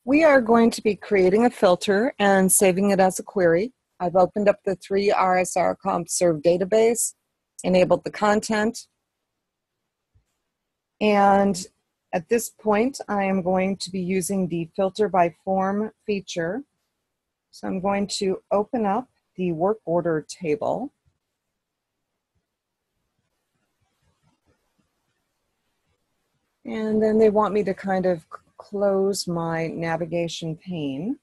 We are going to be creating a filter and saving it as a query. I've opened up the 3 RSR CompServe database, enabled the content, and at this point I am going to be using the filter by form feature. So I'm going to open up the work order table. And then they want me to kind of close my navigation pane.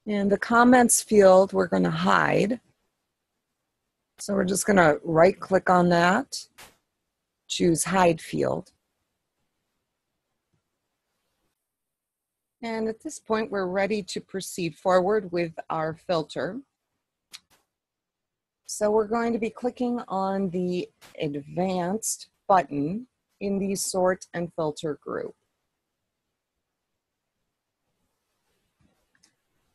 And the comments field we're going to hide. So we're just going to right click on that, choose hide field. And at this point we're ready to proceed forward with our filter. So we're going to be clicking on the advanced button in the sort and filter group.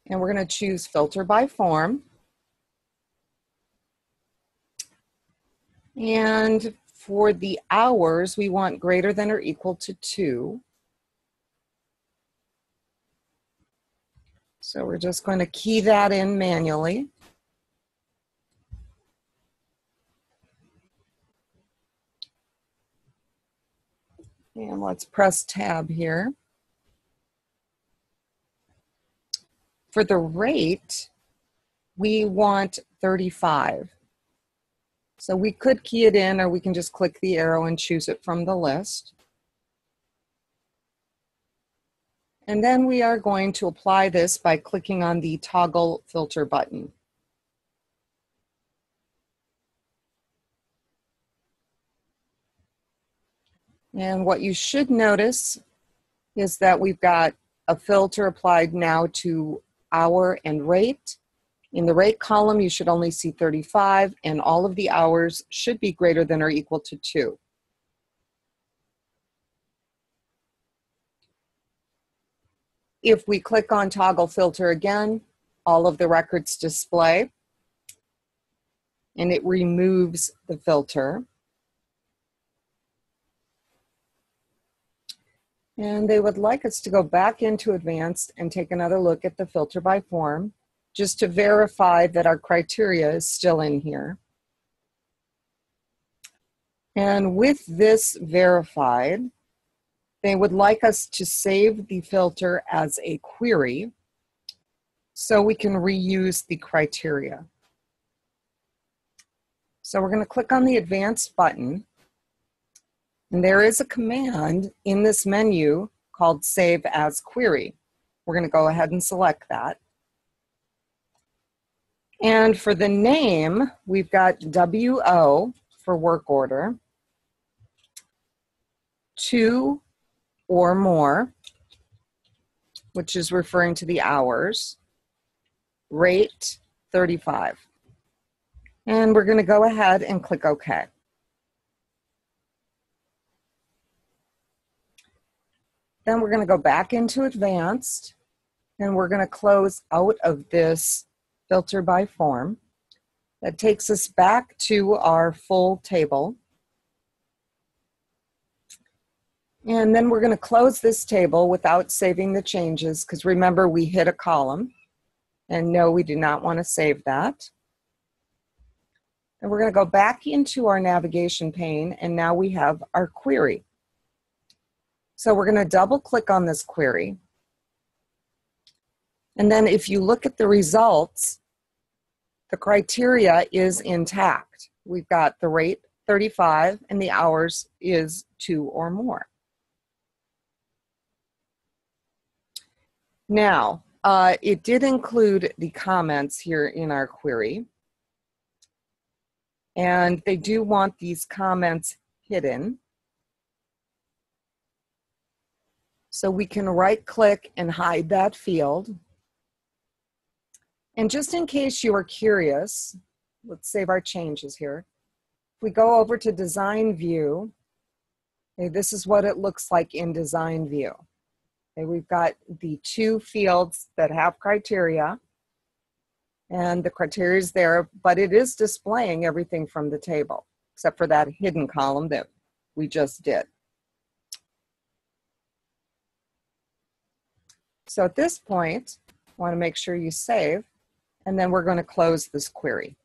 And we're going to choose filter by form. And for the hours, we want greater than or equal to 2. So we're just going to key that in manually. And let's press tab here. For the rate, we want 35. So we could key it in, or we can just click the arrow and choose it from the list. And then we are going to apply this by clicking on the toggle filter button. And what you should notice is that we've got a filter applied now to hour and rate. In the rate column, you should only see 35, and all of the hours should be greater than or equal to 2. If we click on toggle filter again, all of the records display, and it removes the filter. And they would like us to go back into advanced and take another look at the filter by form, just to verify that our criteria is still in here. And with this verified, they would like us to save the filter as a query so we can reuse the criteria. So we're going to click on the advanced button. And there is a command in this menu called Save as Query. We're going to go ahead and select that. And for the name, we've got WO for work order, 2 or more, which is referring to the hours, rate 35. And we're going to go ahead and click OK. Then we're going to go back into advanced, and we're going to close out of this filter by form. That takes us back to our full table. And then we're going to close this table without saving the changes, because remember, we hit a column. And no, we do not want to save that. And we're going to go back into our navigation pane, and now we have our query. So we're going to double click on this query. And then if you look at the results, the criteria is intact. We've got the rate 35 and the hours is 2 or more. Now, it did include the comments here in our query. And they do want these comments hidden. So we can right click and hide that field. And just in case you are curious, let's save our changes here. If we go over to design view, okay, this is what it looks like in design view. Okay, we've got the 2 fields that have criteria, and the criteria is there, but it is displaying everything from the table, except for that hidden column that we just did. So at this point, I want to make sure you save, and then we're going to close this query.